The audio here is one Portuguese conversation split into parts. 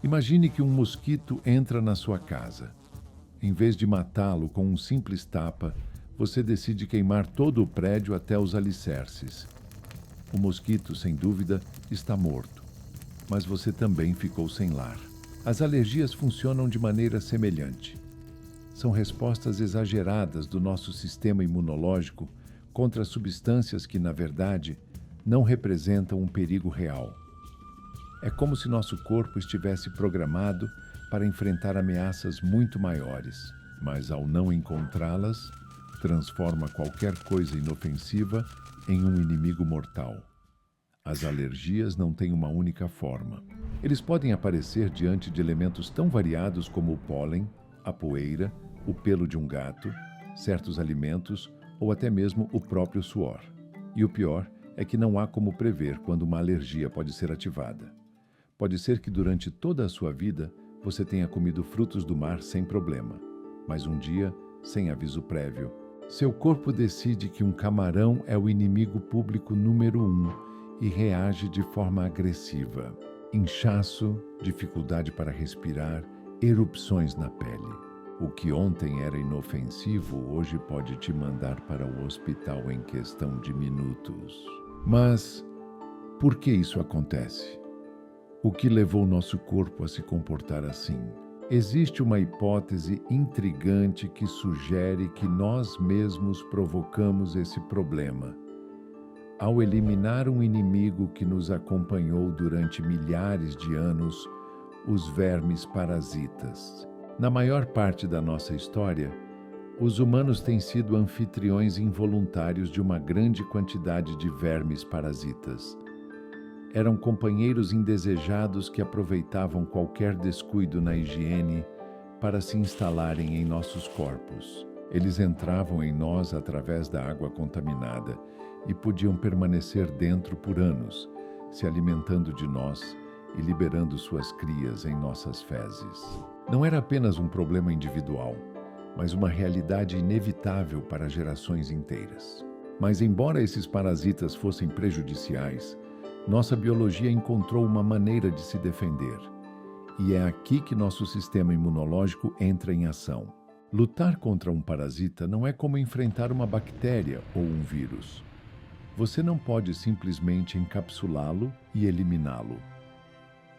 Imagine que um mosquito entra na sua casa. Em vez de matá-lo com um simples tapa, você decide queimar todo o prédio até os alicerces. O mosquito, sem dúvida, está morto, mas você também ficou sem lar. As alergias funcionam de maneira semelhante. São respostas exageradas do nosso sistema imunológico contra substâncias que, na verdade, não representam um perigo real. É como se nosso corpo estivesse programado para enfrentar ameaças muito maiores, mas ao não encontrá-las, transforma qualquer coisa inofensiva em um inimigo mortal. As alergias não têm uma única forma. Eles podem aparecer diante de elementos tão variados como o pólen, a poeira, o pelo de um gato, certos alimentos ou até mesmo o próprio suor. E o pior é que não há como prever quando uma alergia pode ser ativada. Pode ser que durante toda a sua vida você tenha comido frutos do mar sem problema, mas um dia, sem aviso prévio, seu corpo decide que um camarão é o inimigo público número 1 e reage de forma agressiva. Inchaço, dificuldade para respirar, erupções na pele. O que ontem era inofensivo, hoje pode te mandar para o hospital em questão de minutos. Mas por que isso acontece? O que levou nosso corpo a se comportar assim? Existe uma hipótese intrigante que sugere que nós mesmos provocamos esse problema. Ao eliminar um inimigo que nos acompanhou durante milhares de anos, os vermes parasitas. Na maior parte da nossa história, os humanos têm sido anfitriões involuntários de uma grande quantidade de vermes parasitas. Eram companheiros indesejados que aproveitavam qualquer descuido na higiene para se instalarem em nossos corpos. Eles entravam em nós através da água contaminada e podiam permanecer dentro por anos, se alimentando de nós e liberando suas crias em nossas fezes. Não era apenas um problema individual, mas uma realidade inevitável para gerações inteiras. Mas embora esses parasitas fossem prejudiciais, nossa biologia encontrou uma maneira de se defender. E é aqui que nosso sistema imunológico entra em ação. Lutar contra um parasita não é como enfrentar uma bactéria ou um vírus. Você não pode simplesmente encapsulá-lo e eliminá-lo.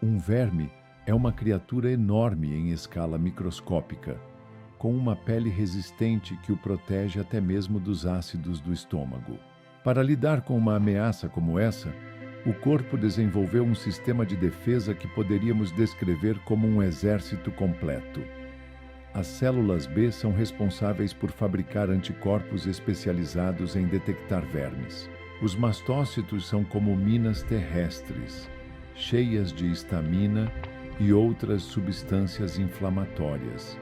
Um verme é uma criatura enorme em escala microscópica, com uma pele resistente que o protege até mesmo dos ácidos do estômago. Para lidar com uma ameaça como essa, o corpo desenvolveu um sistema de defesa que poderíamos descrever como um exército completo. As células B são responsáveis por fabricar anticorpos especializados em detectar vermes. Os mastócitos são como minas terrestres, cheias de histamina e outras substâncias inflamatórias,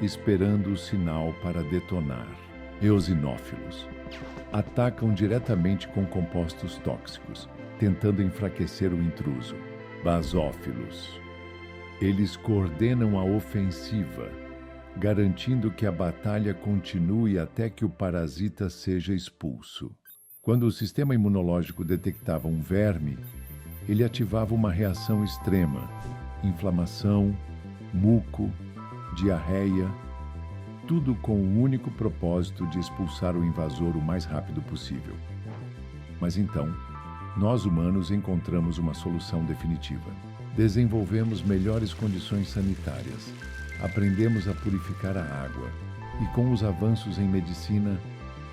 esperando o sinal para detonar. Eosinófilos atacam diretamente com compostos tóxicos, tentando enfraquecer o intruso. Basófilos. Eles coordenam a ofensiva, garantindo que a batalha continue até que o parasita seja expulso. Quando o sistema imunológico detectava um verme, ele ativava uma reação extrema: inflamação, muco, diarreia, tudo com o único propósito de expulsar o invasor o mais rápido possível. Mas então, nós humanos encontramos uma solução definitiva. Desenvolvemos melhores condições sanitárias, aprendemos a purificar a água e, com os avanços em medicina,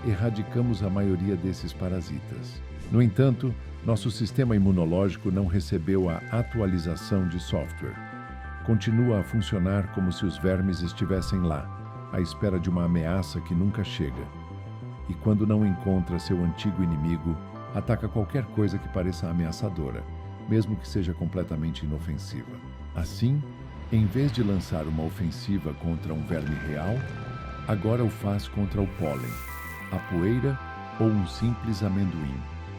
erradicamos a maioria desses parasitas. No entanto, nosso sistema imunológico não recebeu a atualização de software. Continua a funcionar como se os vermes estivessem lá, à espera de uma ameaça que nunca chega. E quando não encontra seu antigo inimigo, ataca qualquer coisa que pareça ameaçadora, mesmo que seja completamente inofensiva. Assim, em vez de lançar uma ofensiva contra um verme real, agora o faz contra o pólen, a poeira ou um simples amendoim.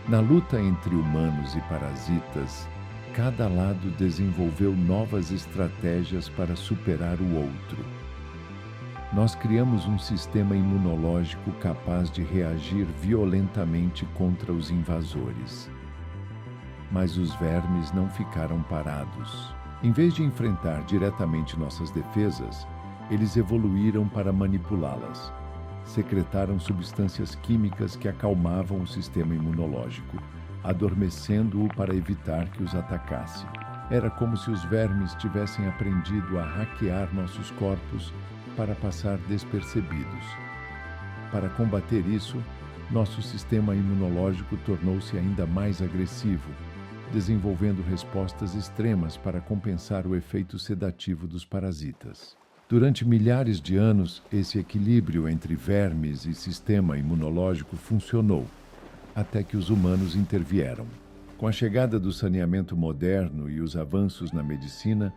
Na luta entre humanos e parasitas, cada lado desenvolveu novas estratégias para superar o outro. Nós criamos um sistema imunológico capaz de reagir violentamente contra os invasores. Mas os vermes não ficaram parados. Em vez de enfrentar diretamente nossas defesas, eles evoluíram para manipulá-las. Secretaram substâncias químicas que acalmavam o sistema imunológico, adormecendo-o para evitar que os atacasse. Era como se os vermes tivessem aprendido a hackear nossos corpos para passar despercebidos. Para combater isso, nosso sistema imunológico tornou-se ainda mais agressivo, desenvolvendo respostas extremas para compensar o efeito sedativo dos parasitas. Durante milhares de anos, esse equilíbrio entre vermes e sistema imunológico funcionou, até que os humanos intervieram. Com a chegada do saneamento moderno e os avanços na medicina,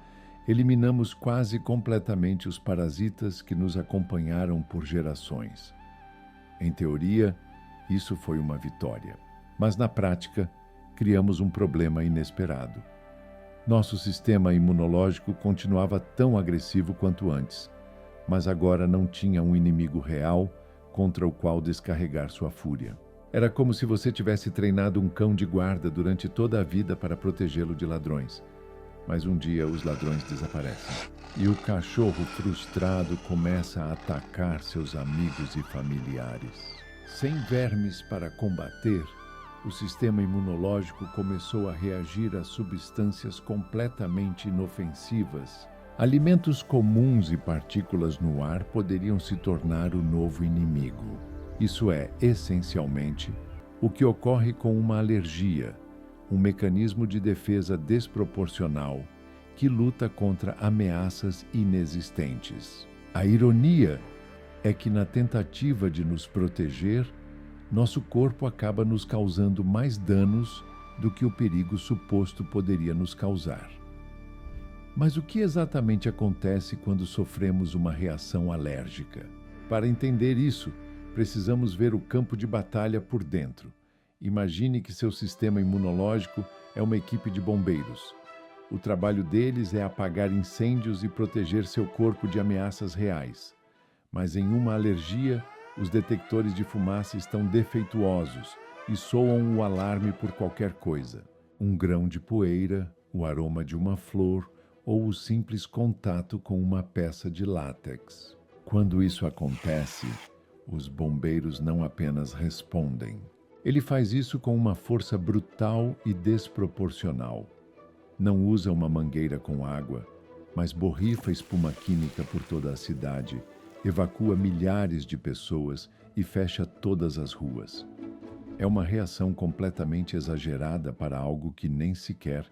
eliminamos quase completamente os parasitas que nos acompanharam por gerações. Em teoria, isso foi uma vitória. Mas na prática, criamos um problema inesperado. Nosso sistema imunológico continuava tão agressivo quanto antes, mas agora não tinha um inimigo real contra o qual descarregar sua fúria. Era como se você tivesse treinado um cão de guarda durante toda a vida para protegê-lo de ladrões. Mas um dia os ladrões desaparecem. E o cachorro frustrado começa a atacar seus amigos e familiares. Sem vermes para combater, o sistema imunológico começou a reagir a substâncias completamente inofensivas. Alimentos comuns e partículas no ar poderiam se tornar o novo inimigo. Isso é, essencialmente, o que ocorre com uma alergia, um mecanismo de defesa desproporcional que luta contra ameaças inexistentes. A ironia é que, na tentativa de nos proteger, nosso corpo acaba nos causando mais danos do que o perigo suposto poderia nos causar. Mas o que exatamente acontece quando sofremos uma reação alérgica? Para entender isso, precisamos ver o campo de batalha por dentro. Imagine que seu sistema imunológico é uma equipe de bombeiros. O trabalho deles é apagar incêndios e proteger seu corpo de ameaças reais. Mas em uma alergia, os detectores de fumaça estão defeituosos e soam o alarme por qualquer coisa. Um grão de poeira, o aroma de uma flor ou o simples contato com uma peça de látex. Quando isso acontece, os bombeiros não apenas respondem. Ele faz isso com uma força brutal e desproporcional. Não usa uma mangueira com água, mas borrifa espuma química por toda a cidade, evacua milhares de pessoas e fecha todas as ruas. É uma reação completamente exagerada para algo que nem sequer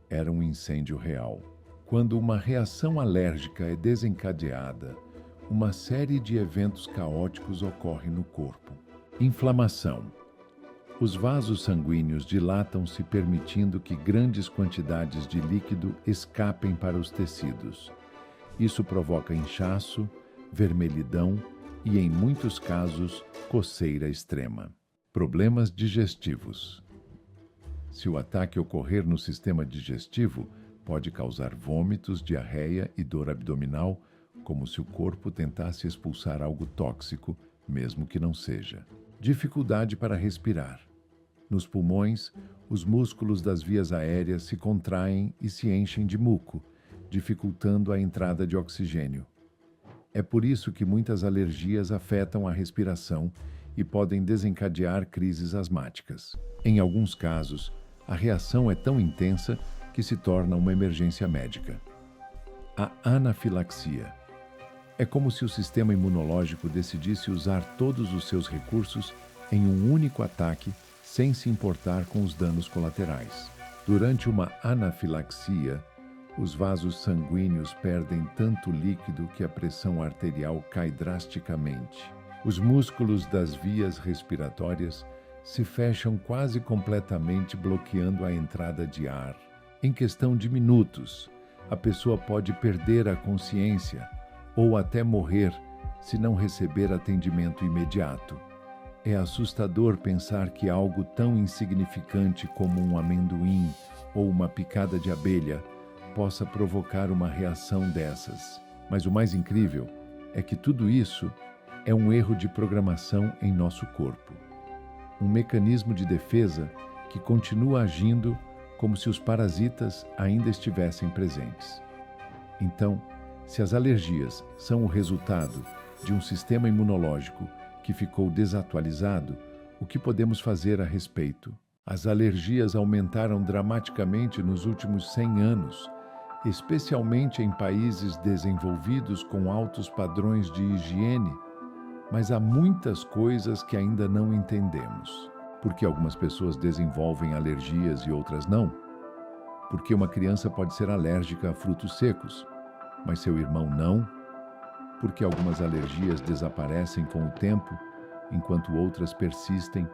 era um incêndio real. Quando uma reação alérgica é desencadeada, uma série de eventos caóticos ocorre no corpo. Inflamação. Os vasos sanguíneos dilatam-se, permitindo que grandes quantidades de líquido escapem para os tecidos. Isso provoca inchaço, vermelhidão e, em muitos casos, coceira extrema. Problemas digestivos. Se o ataque ocorrer no sistema digestivo, pode causar vômitos, diarreia e dor abdominal, como se o corpo tentasse expulsar algo tóxico, mesmo que não seja. Dificuldade para respirar. Nos pulmões, os músculos das vias aéreas se contraem e se enchem de muco, dificultando a entrada de oxigênio. É por isso que muitas alergias afetam a respiração e podem desencadear crises asmáticas. Em alguns casos, a reação é tão intensa que se torna uma emergência médica. A anafilaxia. É como se o sistema imunológico decidisse usar todos os seus recursos em um único ataque, sem se importar com os danos colaterais. Durante uma anafilaxia, os vasos sanguíneos perdem tanto líquido que a pressão arterial cai drasticamente. Os músculos das vias respiratórias se fecham quase completamente, bloqueando a entrada de ar. Em questão de minutos, a pessoa pode perder a consciência ou até morrer se não receber atendimento imediato. É assustador pensar que algo tão insignificante como um amendoim ou uma picada de abelha possa provocar uma reação dessas. Mas o mais incrível é que tudo isso é um erro de programação em nosso corpo. Um mecanismo de defesa que continua agindo como se os parasitas ainda estivessem presentes. Então, se as alergias são o resultado de um sistema imunológico que ficou desatualizado, o que podemos fazer a respeito? As alergias aumentaram dramaticamente nos últimos 100 anos, especialmente em países desenvolvidos com altos padrões de higiene, mas há muitas coisas que ainda não entendemos. Por que algumas pessoas desenvolvem alergias e outras não? Porque uma criança pode ser alérgica a frutos secos, mas seu irmão não? Porque algumas alergias desaparecem com o tempo, enquanto outras persistem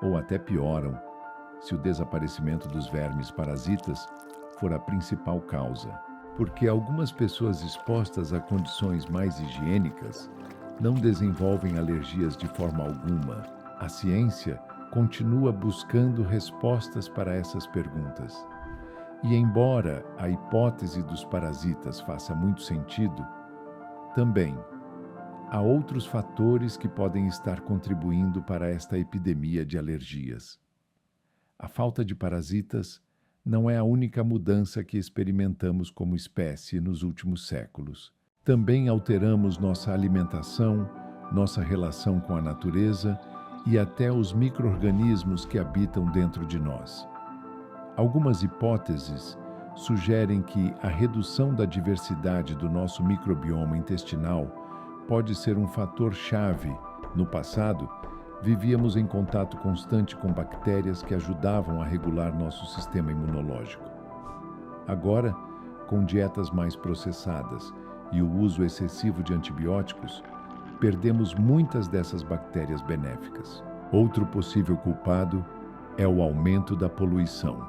ou até pioram, se o desaparecimento dos vermes parasitas for a principal causa. Porque algumas pessoas expostas a condições mais higiênicas não desenvolvem alergias de forma alguma. A ciência continua buscando respostas para essas perguntas. E embora a hipótese dos parasitas faça muito sentido, também há outros fatores que podem estar contribuindo para esta epidemia de alergias. A falta de parasitas não é a única mudança que experimentamos como espécie nos últimos séculos. Também alteramos nossa alimentação, nossa relação com a natureza e até os micro-organismos que habitam dentro de nós. Algumas hipóteses sugerem que a redução da diversidade do nosso microbioma intestinal pode ser um fator-chave. No passado, vivíamos em contato constante com bactérias que ajudavam a regular nosso sistema imunológico. Agora, com dietas mais processadas e o uso excessivo de antibióticos, perdemos muitas dessas bactérias benéficas. Outro possível culpado é o aumento da poluição.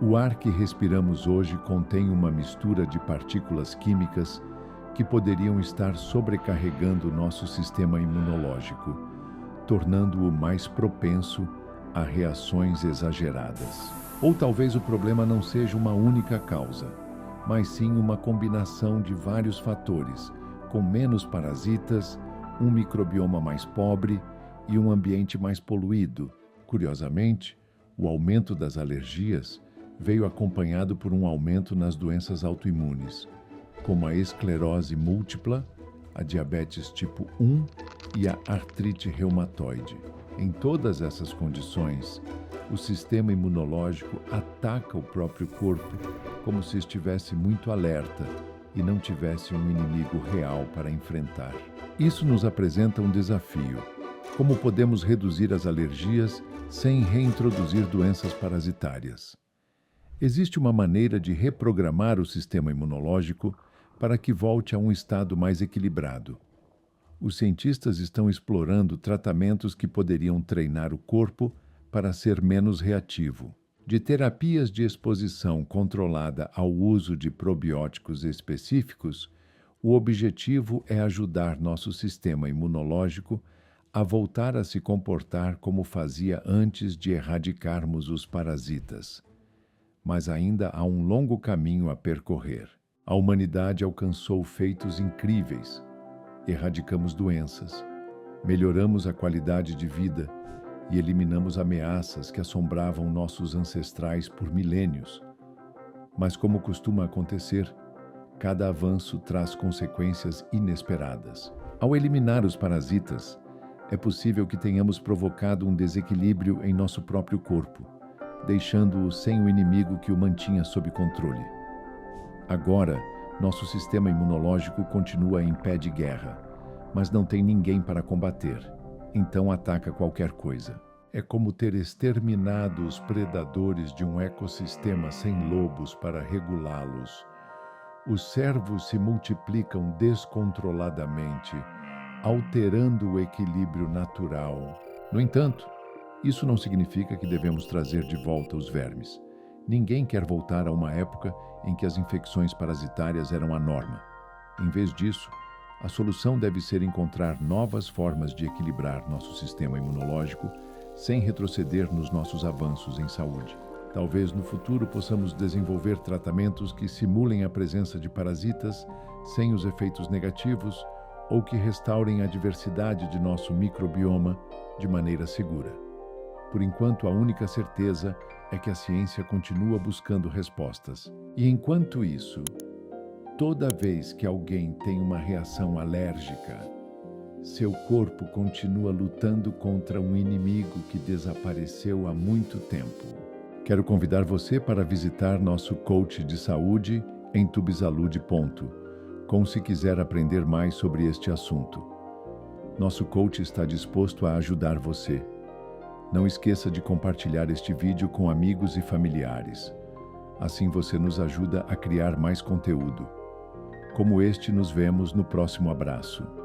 O ar que respiramos hoje contém uma mistura de partículas químicas que poderiam estar sobrecarregando nosso sistema imunológico, tornando-o mais propenso a reações exageradas. Ou talvez o problema não seja uma única causa, mas sim uma combinação de vários fatores, com menos parasitas, um microbioma mais pobre e um ambiente mais poluído. Curiosamente, o aumento das alergias veio acompanhado por um aumento nas doenças autoimunes, como a esclerose múltipla, a diabetes tipo 1 e a artrite reumatoide. Em todas essas condições, o sistema imunológico ataca o próprio corpo como se estivesse muito alerta e não tivesse um inimigo real para enfrentar. Isso nos apresenta um desafio. Como podemos reduzir as alergias sem reintroduzir doenças parasitárias? Existe uma maneira de reprogramar o sistema imunológico para que volte a um estado mais equilibrado. Os cientistas estão explorando tratamentos que poderiam treinar o corpo para ser menos reativo. De terapias de exposição controlada ao uso de probióticos específicos, o objetivo é ajudar nosso sistema imunológico a voltar a se comportar como fazia antes de erradicarmos os parasitas. Mas ainda há um longo caminho a percorrer. A humanidade alcançou feitos incríveis. Erradicamos doenças, melhoramos a qualidade de vida e eliminamos ameaças que assombravam nossos ancestrais por milênios. Mas, como costuma acontecer, cada avanço traz consequências inesperadas. Ao eliminar os parasitas, é possível que tenhamos provocado um desequilíbrio em nosso próprio corpo, deixando-o sem o inimigo que o mantinha sob controle. Agora, nosso sistema imunológico continua em pé de guerra, mas não tem ninguém para combater, então ataca qualquer coisa. É como ter exterminado os predadores de um ecossistema sem lobos para regulá-los. Os cervos se multiplicam descontroladamente, alterando o equilíbrio natural. No entanto, isso não significa que devemos trazer de volta os vermes. Ninguém quer voltar a uma época em que as infecções parasitárias eram a norma. Em vez disso, a solução deve ser encontrar novas formas de equilibrar nosso sistema imunológico sem retroceder nos nossos avanços em saúde. Talvez no futuro possamos desenvolver tratamentos que simulem a presença de parasitas sem os efeitos negativos ou que restaurem a diversidade de nosso microbioma de maneira segura. Por enquanto, a única certeza é que a ciência continua buscando respostas. E enquanto isso, toda vez que alguém tem uma reação alérgica, seu corpo continua lutando contra um inimigo que desapareceu há muito tempo. Quero convidar você para visitar nosso coach de saúde em Tubisalude.com se quiser aprender mais sobre este assunto. Nosso coach está disposto a ajudar você. Não esqueça de compartilhar este vídeo com amigos e familiares. Assim você nos ajuda a criar mais conteúdo. Como este, nos vemos no próximo abraço.